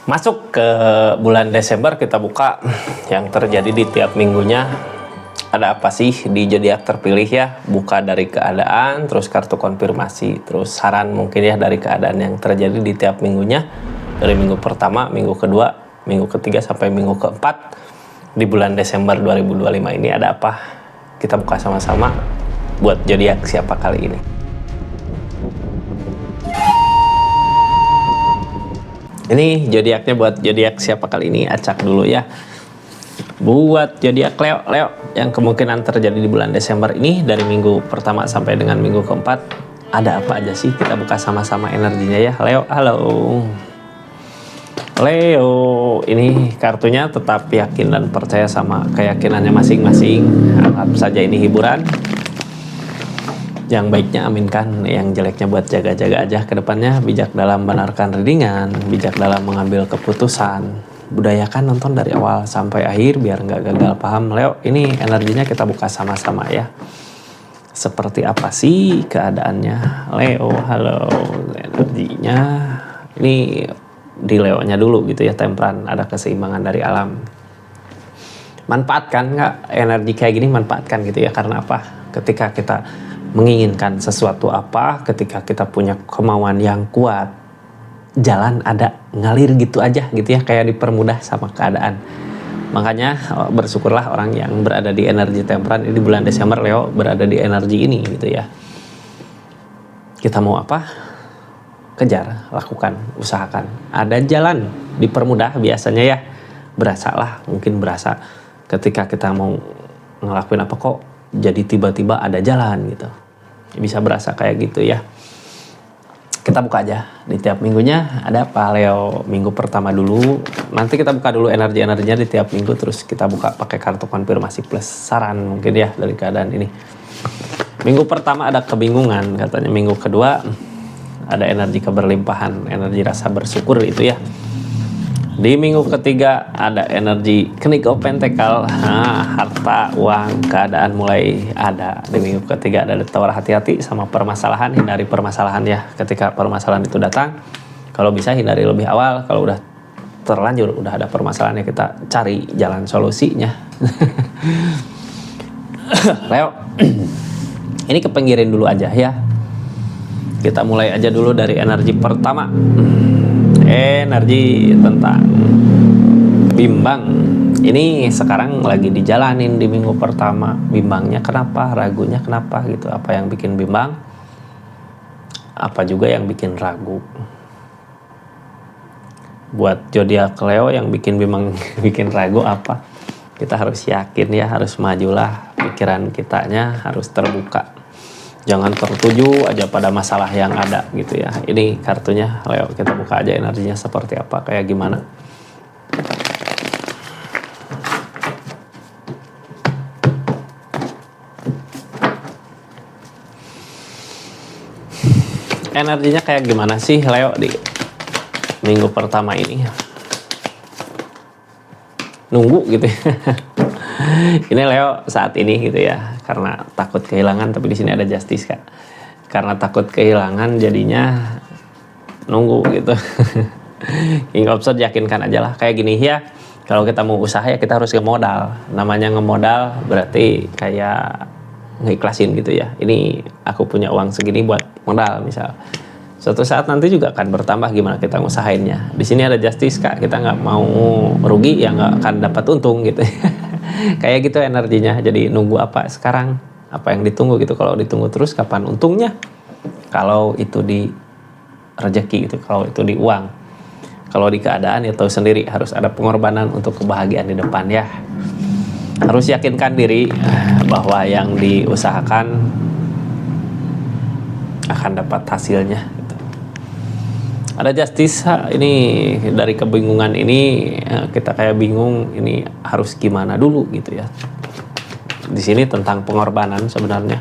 Masuk ke bulan Desember, kita buka yang terjadi di tiap minggunya. Ada apa sih di zodiak terpilih ya? Buka dari keadaan, terus kartu konfirmasi, terus saran mungkin ya dari keadaan yang terjadi di tiap minggunya. Dari minggu pertama, minggu kedua, minggu ketiga sampai minggu keempat di bulan Desember 2025 ini ada apa? Kita buka sama-sama buat zodiak siapa kali ini. Ini zodiaknya buat zodiak siapa kali ini, acak dulu ya. Buat zodiak Leo yang kemungkinan terjadi di bulan Desember ini dari minggu pertama sampai dengan minggu keempat, ada apa aja sih? Kita buka sama-sama energinya ya. Leo, halo. Leo, ini kartunya tetap yakin dan percaya sama keyakinannya masing-masing. Anggap saja ini hiburan. Yang baiknya aminkan, yang jeleknya buat jaga-jaga aja ke depannya. Bijak dalam benarkan readingan, bijak dalam mengambil keputusan. Budayakan nonton dari awal sampai akhir biar nggak gagal paham. Leo, ini energinya kita buka sama-sama ya. Seperti apa sih keadaannya? Leo, halo. Energinya, ini di Leo-nya dulu gitu ya, temperan, ada keseimbangan dari alam. Manfaatkan nggak energi kayak gini, manfaatkan gitu ya. Karena apa? Ketika kita menginginkan sesuatu apa, ketika kita punya kemauan yang kuat, jalan ada, ngalir gitu aja gitu ya, kayak dipermudah sama keadaan. Makanya bersyukurlah orang yang berada di energi temperan ini di bulan Desember. Leo berada di energi ini gitu ya. Kita mau apa? Kejar, lakukan, usahakan. Ada jalan, dipermudah biasanya ya. Berasalah, mungkin berasa ketika kita mau ngelakuin apa kok jadi tiba-tiba ada jalan gitu. Bisa berasa kayak gitu ya. Kita buka aja di tiap minggunya ada apa Leo. Minggu pertama dulu, nanti kita buka dulu energi-energinya di tiap minggu, terus kita buka pakai kartu konfirmasi plus saran mungkin ya dari keadaan ini. Minggu pertama ada kebingungan katanya, minggu kedua ada energi keberlimpahan, energi rasa bersyukur itu ya. Di minggu ketiga ada energi Knight of Pentacle, harta, uang, keadaan mulai ada. Di minggu ketiga ada Tower, hati-hati sama permasalahan, hindari permasalahan ya. Ketika permasalahan itu datang, kalau bisa hindari lebih awal. Kalau udah terlanjur, udah ada permasalahannya, kita cari jalan solusinya. Leo, ini kepinggirin dulu aja ya. Kita mulai aja dulu dari energi pertama. Energi tentang bimbang. Ini sekarang lagi dijalanin di minggu pertama. Bimbangnya kenapa? Ragunya kenapa gitu? Apa yang bikin bimbang? Apa juga yang bikin ragu? Buat zodiak Leo yang bikin bimbang, bikin ragu apa? Kita harus yakin ya, harus majulah. Pikiran kitanya harus terbuka. Jangan tertuju aja pada masalah yang ada gitu ya. Ini kartunya Leo, kita buka aja energinya seperti apa, kayak gimana. Energinya kayak gimana sih Leo di minggu pertama ini? Nunggu gitu ya. Ini Leo saat ini gitu ya, karena takut kehilangan, tapi di sini ada justice Kak. Karena takut kehilangan jadinya nunggu gitu. King of Swords, yakinkan aja lah kayak gini ya. Kalau kita mau usaha ya kita harus ngemodal. Namanya ngemodal berarti kayak ngikhlasin gitu ya. Ini aku punya uang segini buat modal misal. Suatu saat nanti juga akan bertambah gimana kita ngusahainnya. Di sini ada justice Kak, kita nggak mau rugi ya nggak akan dapat untung gitu. Kayak gitu energinya. Jadi nunggu apa sekarang, apa yang ditunggu gitu. Kalau ditunggu terus kapan untungnya? Kalau itu di rezeki gitu, kalau itu di uang, kalau di keadaan ya tahu sendiri, harus ada pengorbanan untuk kebahagiaan di depan ya. Harus yakinkan diri bahwa yang diusahakan akan dapat hasilnya gitu. Ada justice ini. Dari kebingungan ini kita kayak bingung ini harus gimana dulu gitu ya. Di sini tentang pengorbanan sebenarnya.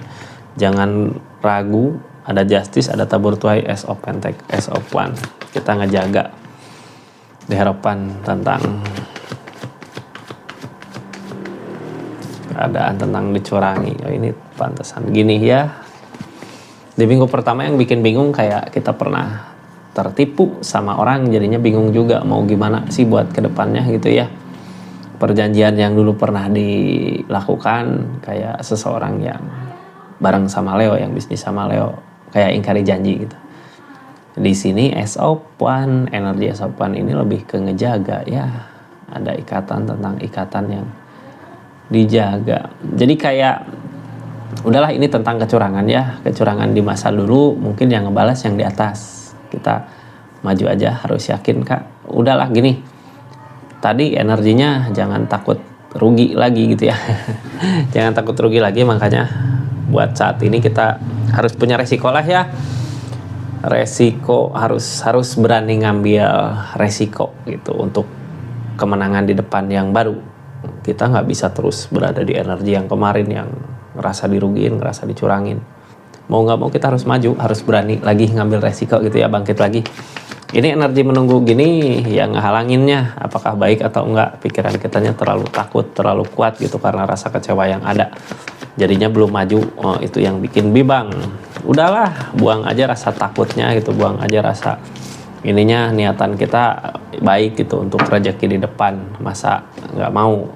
Jangan ragu. Ada justice, ada tabur tuai, Ace of Pentacle, Ace of Wand. Kita ngejaga di harapan tentang keadaan, tentang dicurangi. Oh, ini pantesan gini ya. Di minggu pertama yang bikin bingung kayak kita pernah tertipu sama orang, jadinya bingung juga mau gimana sih buat kedepannya gitu ya. Perjanjian yang dulu pernah dilakukan kayak seseorang yang bareng sama Leo, yang bisnis sama Leo, kayak ingkari janji gitu. Di sini S-Open, energi S-Open ini lebih ke ngejaga ya, ada ikatan tentang ikatan yang dijaga. Jadi kayak udahlah, ini tentang kecurangan ya, kecurangan di masa dulu, mungkin yang ngebalas yang di atas. Kita maju aja, harus yakin Kak. Udahlah gini, tadi energinya jangan takut rugi lagi gitu ya. Jangan takut rugi lagi, makanya buat saat ini kita harus punya resiko lah ya. Resiko, harus berani ngambil resiko gitu untuk kemenangan di depan yang baru. Kita nggak bisa terus berada di energi yang kemarin yang ngerasa dirugiin, ngerasa dicurangin. Mau nggak mau kita harus maju, harus berani lagi ngambil resiko gitu ya, bangkit lagi. Ini energi menunggu gini yang ngehalanginnya, apakah baik atau enggak? Pikiran kitanya terlalu takut, terlalu kuat gitu karena rasa kecewa yang ada. Jadinya belum maju, itu yang bikin bimbang. Udahlah, buang aja rasa takutnya gitu, buang aja rasa ininya, niatan kita baik gitu untuk rezeki di depan, masa nggak mau.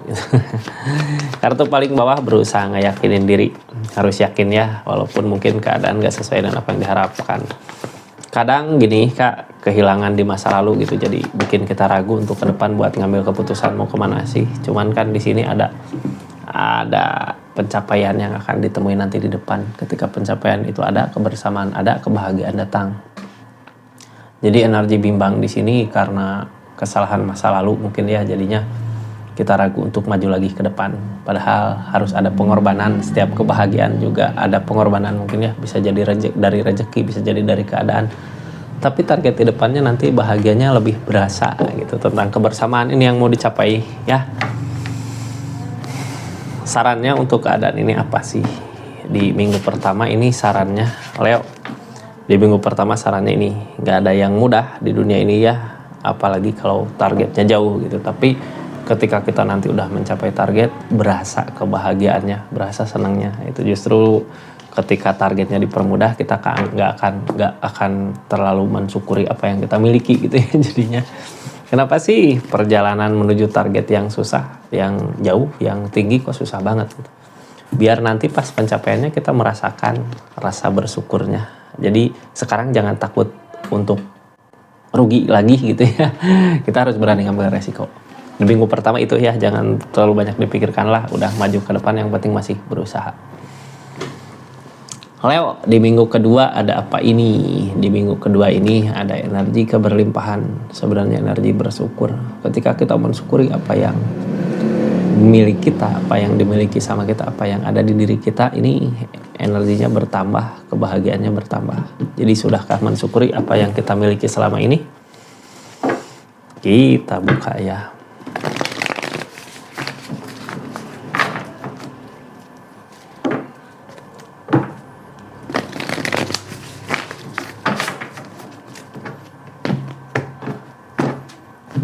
Kartu paling bawah, berusaha ngeyakinin diri, harus yakin ya, walaupun mungkin keadaan nggak sesuai dengan apa yang diharapkan. Kadang gini Kak, kehilangan di masa lalu gitu, jadi bikin kita ragu untuk ke depan buat ngambil keputusan mau kemana sih. Cuman kan di sini ada pencapaian yang akan ditemui nanti di depan. Ketika pencapaian itu ada kebersamaan, ada kebahagiaan datang. Jadi energi bimbang di sini karena kesalahan masa lalu mungkin ya, jadinya kita ragu untuk maju lagi ke depan. Padahal harus ada pengorbanan, setiap kebahagiaan juga ada pengorbanan mungkin ya, bisa jadi dari rezeki, bisa jadi dari keadaan. Tapi target di depannya nanti bahagianya lebih berasa gitu, tentang kebersamaan ini yang mau dicapai ya. Sarannya untuk keadaan ini apa sih? Di minggu pertama ini sarannya Leo, di minggu pertama sarannya ini nggak ada yang mudah di dunia ini ya, apalagi kalau targetnya jauh gitu. Tapi ketika kita nanti udah mencapai target, berasa kebahagiaannya, berasa senangnya. Itu justru ketika targetnya dipermudah, kita nggak akan terlalu mensyukuri apa yang kita miliki gitu ya. Jadinya kenapa sih perjalanan menuju target yang susah, yang jauh, yang tinggi kok susah banget gitu. Biar nanti pas pencapaiannya kita merasakan rasa bersyukurnya. Jadi sekarang jangan takut untuk rugi lagi gitu ya. Kita harus berani ngambil resiko. Di minggu pertama itu ya, jangan terlalu banyak dipikirkan lah, udah maju ke depan, yang penting masih berusaha. Leo, di minggu kedua ada apa ini? Di minggu kedua ini ada energi keberlimpahan, sebenarnya energi bersyukur. Ketika kita mensyukuri apa yang milik kita, apa yang dimiliki sama kita, apa yang ada di diri kita, ini energinya bertambah, kebahagiaannya bertambah. Jadi sudahkah mensyukuri apa yang kita miliki selama ini? Kita buka ya.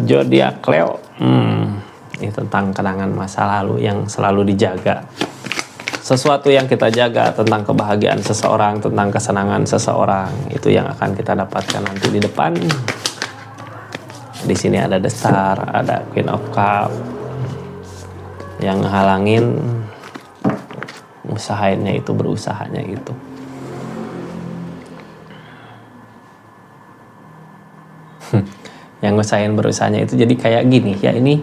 Zodiak Leo, ini tentang kenangan masa lalu yang selalu dijaga. Sesuatu yang kita jaga, tentang kebahagiaan seseorang, tentang kesenangan seseorang, itu yang akan kita dapatkan nanti di depan. Di sini ada The Star, ada Queen of Cup, yang halangin usahainnya itu, berusahanya itu. Yang ngusahain berusahanya itu, jadi kayak gini ya, ini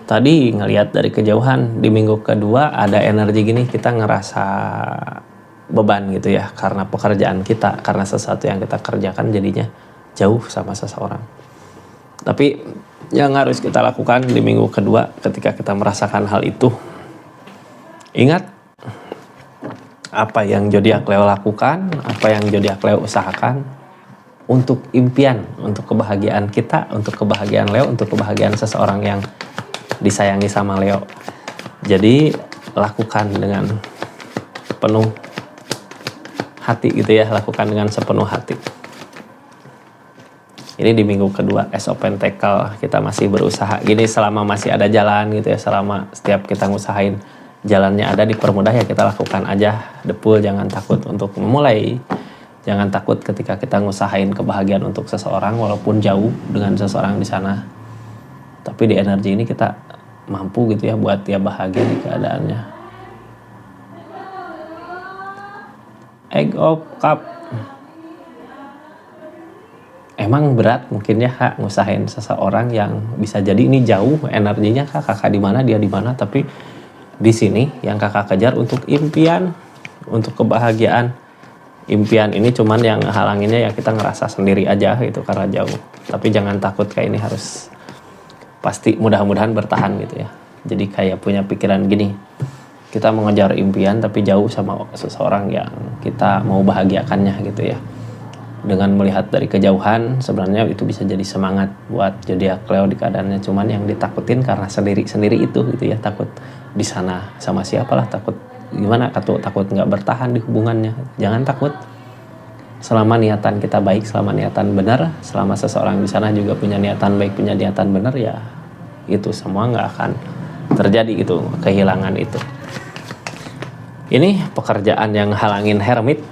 tadi ngelihat dari kejauhan. Di minggu kedua ada energi gini, kita ngerasa beban gitu ya, karena pekerjaan kita, karena sesuatu yang kita kerjakan jadinya jauh sama seseorang. Tapi yang harus kita lakukan di minggu kedua ketika kita merasakan hal itu, ingat apa yang zodiak Leo lakukan, apa yang zodiak Leo usahakan untuk impian, untuk kebahagiaan kita, untuk kebahagiaan Leo, untuk kebahagiaan seseorang yang disayangi sama Leo. Jadi lakukan dengan penuh hati gitu ya, lakukan dengan sepenuh hati. Ini di minggu kedua S-Open Pentacle, kita masih berusaha gini, selama masih ada jalan gitu ya, selama setiap kita ngusahain jalannya ada, dipermudah ya, kita lakukan aja, depul, jangan takut untuk memulai. Jangan takut ketika kita ngusahain kebahagiaan untuk seseorang walaupun jauh dengan seseorang di sana. Tapi di energi ini kita mampu gitu ya buat dia bahagia di keadaannya. Egg of Cup. Emang berat mungkin ya Kak ngusahain seseorang yang bisa jadi ini jauh energinya Kak, kakak di mana dia di mana, tapi di sini yang kakak kejar untuk impian, untuk kebahagiaan. Impian ini cuman yang halanginnya ya kita ngerasa sendiri aja gitu karena jauh. Tapi jangan takut, kayak ini harus pasti mudah-mudahan bertahan gitu ya. Jadi kayak punya pikiran gini, kita mengejar impian tapi jauh sama seseorang yang kita mau bahagiakannya gitu ya. Dengan melihat dari kejauhan sebenarnya itu bisa jadi semangat buat zodiak Leo di keadaannya. Cuman yang ditakutin karena sendiri-sendiri itu gitu ya, takut di sana sama siapalah, takut gimana, takut nggak bertahan di hubungannya. Jangan takut, selama niatan kita baik, selama niatan benar, selama seseorang di sana juga punya niatan baik, punya niatan benar, ya itu semua nggak akan terjadi gitu, kehilangan itu. Ini pekerjaan yang halangin Hermit,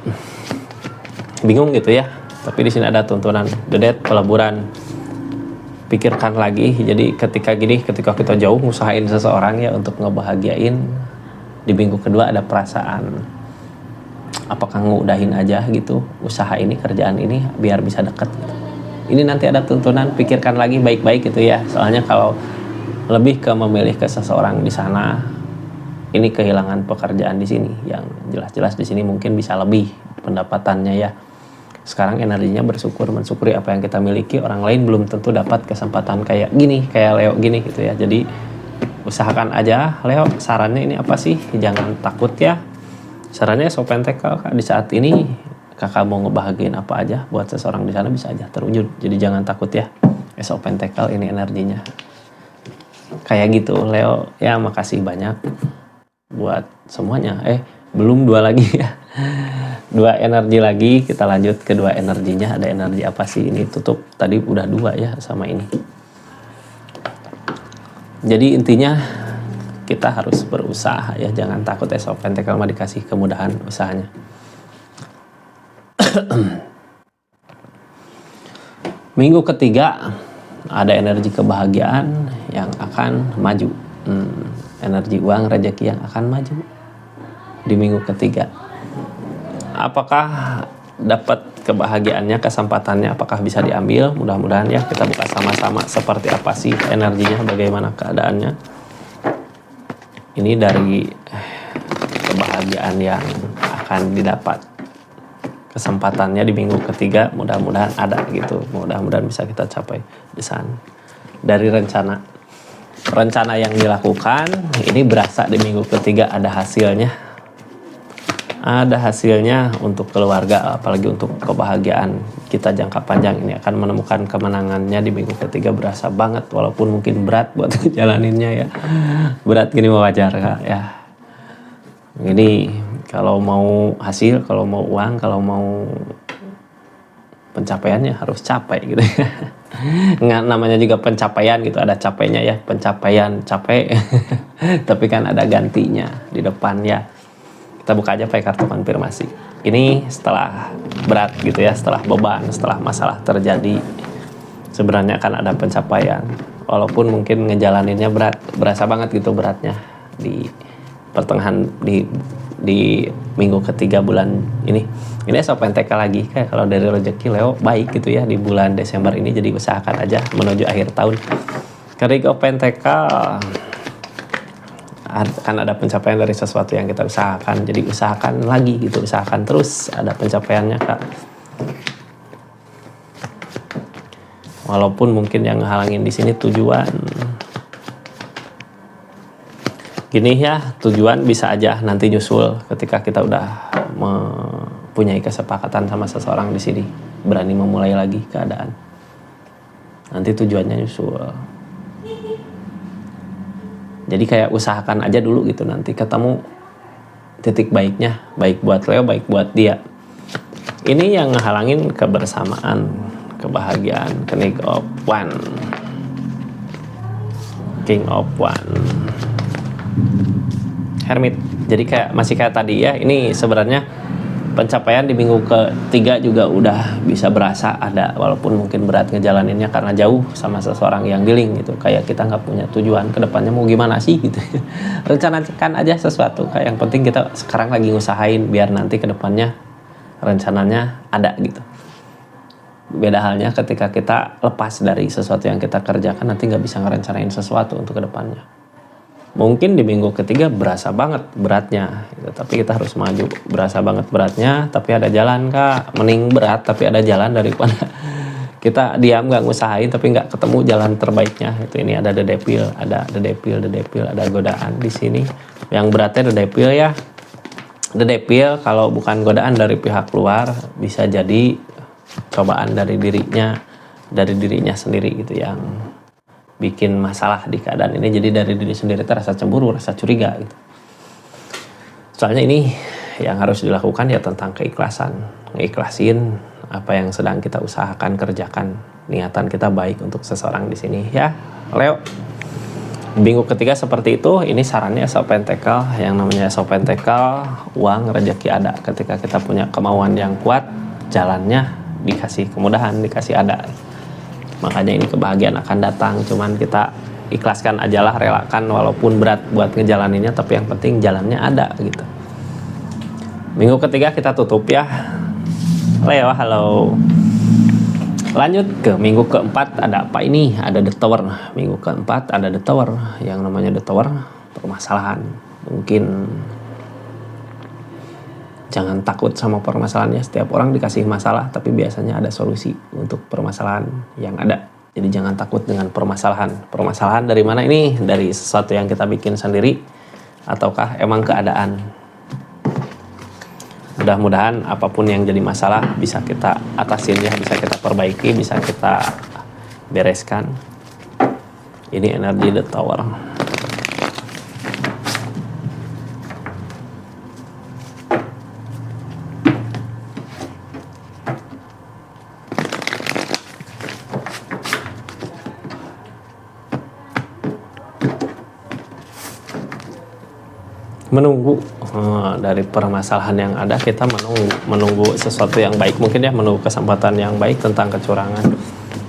bingung gitu ya. Tapi di sini ada tuntunan The Death, peleburan. Pikirkan lagi. Jadi ketika kita jauh ngusahain seseorang ya untuk ngebahagiain, di minggu kedua ada perasaan apakah ngudahin aja gitu usaha ini, kerjaan ini biar bisa deket gitu. Ini nanti ada tuntunan, pikirkan lagi baik-baik gitu ya. Soalnya kalau lebih ke memilih ke seseorang di sana, ini kehilangan pekerjaan di sini yang jelas-jelas di sini mungkin bisa lebih pendapatannya ya. Sekarang energinya mensyukuri apa yang kita miliki. Orang lain belum tentu dapat kesempatan kayak gini, kayak Leo gini gitu ya. Jadi usahakan aja Leo. Sarannya ini apa sih? Jangan takut ya. Sarannya So Pentacle di saat ini kakak mau ngebahagiain apa aja buat seseorang di sana bisa aja terwujud. Jadi jangan takut ya. So Pentacle ini energinya kayak gitu Leo ya. Makasih banyak buat semuanya. Belum dua lagi ya. Dua energi lagi, kita lanjut ke dua energinya. Ada energi apa sih ini? Tutup tadi udah dua ya sama ini. Jadi intinya kita harus berusaha ya, jangan takut. Ace of Pentacle mah dikasih kemudahan usahanya. Minggu ketiga ada energi kebahagiaan yang akan maju. Energi uang rezeki yang akan maju di minggu ketiga. Apakah dapat kebahagiaannya, kesempatannya, apakah bisa diambil? Mudah-mudahan ya. Kita buka sama-sama seperti apa sih energinya, bagaimana keadaannya. Ini dari kebahagiaan yang akan didapat, kesempatannya di minggu ketiga mudah-mudahan ada gitu. Mudah-mudahan bisa kita capai di sana. Dari rencana yang dilakukan ini berasa di minggu ketiga ada hasilnya. Ada hasilnya untuk keluarga, apalagi untuk kebahagiaan kita jangka panjang. Ini akan menemukan kemenangannya di minggu ketiga, berasa banget walaupun mungkin berat buat jalaninnya ya. Berat gini wajar Kak ya. Ini kalau mau hasil, kalau mau uang, kalau mau pencapaiannya harus capai gitu ya. Nggak, namanya juga pencapaian gitu, ada capainya ya, pencapaian capek. Tapi kan ada gantinya di depan ya. Kita buka aja pakai kartu konfirmasi. Ini setelah berat gitu ya, setelah beban, setelah masalah terjadi, sebenarnya akan ada pencapaian. Walaupun mungkin ngejalaninnya berat, berasa banget gitu beratnya di pertengahan di minggu ketiga bulan ini. Ini So Pentacle lagi, kayak kalau dari rezeki Leo baik gitu ya di bulan Desember ini. Jadi usahakan aja menuju akhir tahun. King of Pentacle akan ada pencapaian dari sesuatu yang kita usahakan. Jadi usahakan lagi gitu, usahakan terus ada pencapaiannya Kak. Walaupun mungkin yang halangin di sini tujuan. Gini ya, tujuan bisa aja nanti nyusul ketika kita udah mempunyai kesepakatan sama seseorang di sini, berani memulai lagi keadaan. Nanti tujuannya nyusul. Jadi kayak usahakan aja dulu gitu, nanti ketemu titik baiknya, baik buat Leo, baik buat dia. Ini yang ngehalangin kebersamaan, kebahagiaan. King of One. King of One. Hermit. Jadi masih kayak tadi ya, ini sebenarnya Pencapaian di minggu ketiga juga udah bisa berasa ada, walaupun mungkin berat ngejalaninnya karena jauh sama seseorang yang dealing gitu. Kayak kita nggak punya tujuan ke depannya mau gimana sih gitu. Rencanakan aja sesuatu, kayak yang penting kita sekarang lagi ngusahain biar nanti ke depannya rencananya ada gitu. Beda halnya ketika kita lepas dari sesuatu yang kita kerjakan, nanti nggak bisa ngerencanain sesuatu untuk ke depannya. Mungkin di minggu ketiga berasa banget beratnya gitu, tapi kita harus maju. Berasa banget beratnya, tapi ada jalan Kak. Mending berat tapi ada jalan daripada kita diam nggak ngusahain tapi nggak ketemu jalan terbaiknya. Itu ini ada the devil, ada godaan di sini. Yang beratnya the devil ya. The devil kalau bukan godaan dari pihak luar, bisa jadi cobaan dari dirinya sendiri gitu yang bikin masalah di keadaan ini. Jadi dari diri sendiri itu rasa cemburu, rasa curiga gitu. Soalnya ini yang harus dilakukan ya tentang keikhlasan. Ngeikhlasin apa yang sedang kita usahakan kerjakan. Niatan kita baik untuk seseorang di sini ya. Leo, minggu ketiga seperti itu. Ini sarannya Ace of Pentacle. Yang namanya Ace of Pentacle, uang, rezeki ada. Ketika kita punya kemauan yang kuat, jalannya dikasih kemudahan, dikasih ada. Makanya ini kebahagiaan akan datang, cuman kita ikhlaskan ajalah, relakan walaupun berat buat ngejalaninnya, tapi yang penting jalannya ada gitu. Minggu ketiga kita tutup ya. Leo, halo. Lanjut ke minggu keempat, ada apa ini? Ada The Tower. Minggu keempat ada The Tower. Yang namanya The Tower, permasalahan. Mungkin jangan takut sama permasalahannya. Setiap orang dikasih masalah, tapi biasanya ada solusi untuk permasalahan yang ada. Jadi jangan takut dengan permasalahan. Permasalahan dari mana ini? Dari sesuatu yang kita bikin sendiri, ataukah emang keadaan? Mudah-mudahan apapun yang jadi masalah bisa kita atasin ya, bisa kita perbaiki, bisa kita bereskan. Ini energi The Tower. Menunggu dari permasalahan yang ada, kita menunggu sesuatu yang baik mungkin ya, menunggu kesempatan yang baik tentang kecurangan.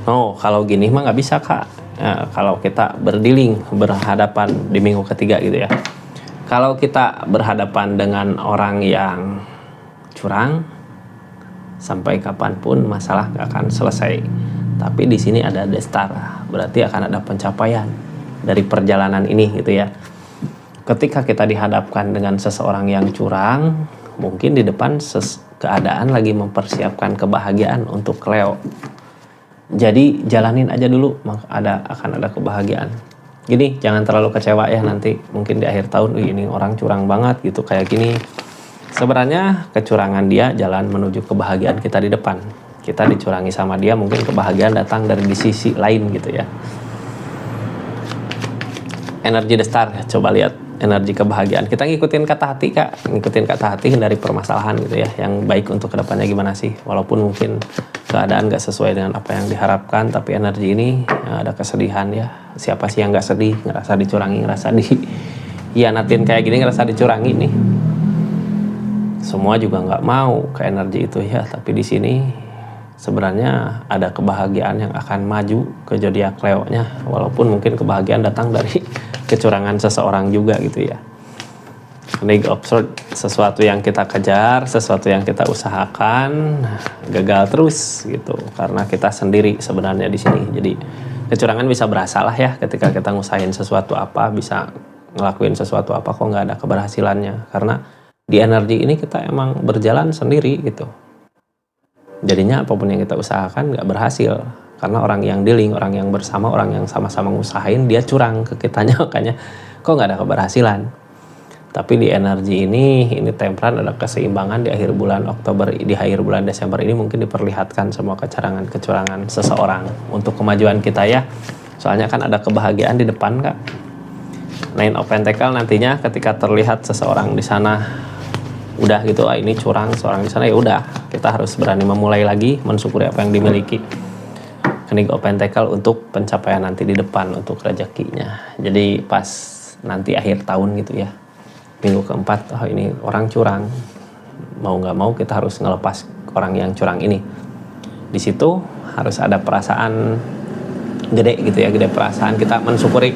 Kalau gini mah nggak bisa Kak. Kalau kita berhadapan di minggu ketiga gitu ya, kalau kita berhadapan dengan orang yang curang, sampai kapanpun masalah nggak akan selesai. Tapi di sini ada The Star, berarti akan ada pencapaian dari perjalanan ini gitu ya. Ketika kita dihadapkan dengan seseorang yang curang, mungkin di depan keadaan lagi mempersiapkan kebahagiaan untuk Leo. Jadi jalanin aja dulu, maka akan ada kebahagiaan. Gini, jangan terlalu kecewa ya nanti. Mungkin di akhir tahun, ini orang curang banget gitu kayak gini. Sebenarnya kecurangan dia jalan menuju kebahagiaan kita di depan. Kita dicurangi sama dia, mungkin kebahagiaan datang dari di sisi lain gitu ya. Energi The Star, coba lihat energi kebahagiaan. Kita ngikutin kata hati Kak, ngikutin kata hati, hindari permasalahan gitu ya. Yang baik untuk kedepannya gimana sih? Walaupun mungkin keadaan gak sesuai dengan apa yang diharapkan, tapi energi ini ada kesedihan ya. Siapa sih yang gak sedih, ngerasa dicurangi, ngerasa dihianatin kayak gini, ngerasa dicurangi nih. Semua juga gak mau ke energi itu ya. Tapi di sini sebenarnya ada kebahagiaan yang akan maju ke zodiak Leo-nya, walaupun mungkin kebahagiaan datang dari kecurangan seseorang juga gitu ya. Ini absurd, sesuatu yang kita kejar, sesuatu yang kita usahakan gagal terus gitu karena kita sendiri sebenarnya di sini. Jadi kecurangan bisa berasa lah ya ketika kita ngusahain sesuatu apa, bisa ngelakuin sesuatu apa kok nggak ada keberhasilannya, karena di energi ini kita emang berjalan sendiri gitu. Jadinya apapun yang kita usahakan nggak berhasil karena orang yang dealing, orang yang bersama, orang yang sama-sama ngusahain dia curang ke kitanya, makanya kok nggak ada keberhasilan. Tapi di energi ini Tempran ada keseimbangan di akhir bulan Oktober, di akhir bulan Desember ini mungkin diperlihatkan semua kecurangan seseorang untuk kemajuan kita ya. Soalnya kan ada kebahagiaan di depan Kak. Nine of Pentacle nantinya ketika terlihat seseorang di sana udah gitu, ini curang seorang di sana, ya udah kita harus berani memulai lagi, mensyukuri apa yang dimiliki. King of Pentacle untuk pencapaian nanti di depan untuk rezekinya. Jadi pas nanti akhir tahun gitu ya, minggu keempat, ini orang curang, mau nggak mau kita harus ngelepas orang yang curang ini. Di situ harus ada perasaan gede gitu ya, gede perasaan kita mensyukuri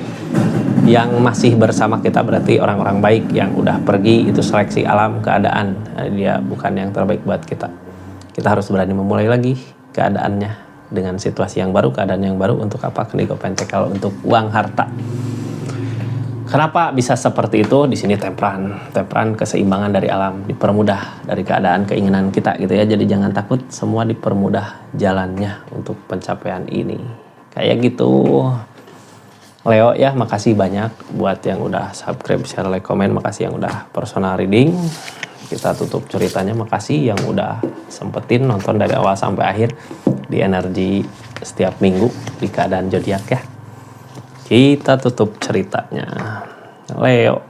yang masih bersama kita, berarti orang-orang baik. Yang udah pergi itu seleksi alam, keadaan, dia bukan yang terbaik buat kita. Kita harus berani memulai lagi keadaannya dengan situasi yang baru, keadaan yang baru. Untuk apa? Kenigo Pentakel, untuk uang harta. Kenapa bisa seperti itu? Di sini temperan keseimbangan dari alam, dipermudah dari keadaan keinginan kita gitu ya. Jadi jangan takut, semua dipermudah jalannya untuk pencapaian ini. Kayak gitu. Leo ya, makasih banyak buat yang udah subscribe, share, like, komen. Makasih yang udah personal reading. Kita tutup ceritanya. Makasih yang udah sempetin nonton dari awal sampai akhir di energi setiap minggu di keadaan zodiak ya. Kita tutup ceritanya. Leo.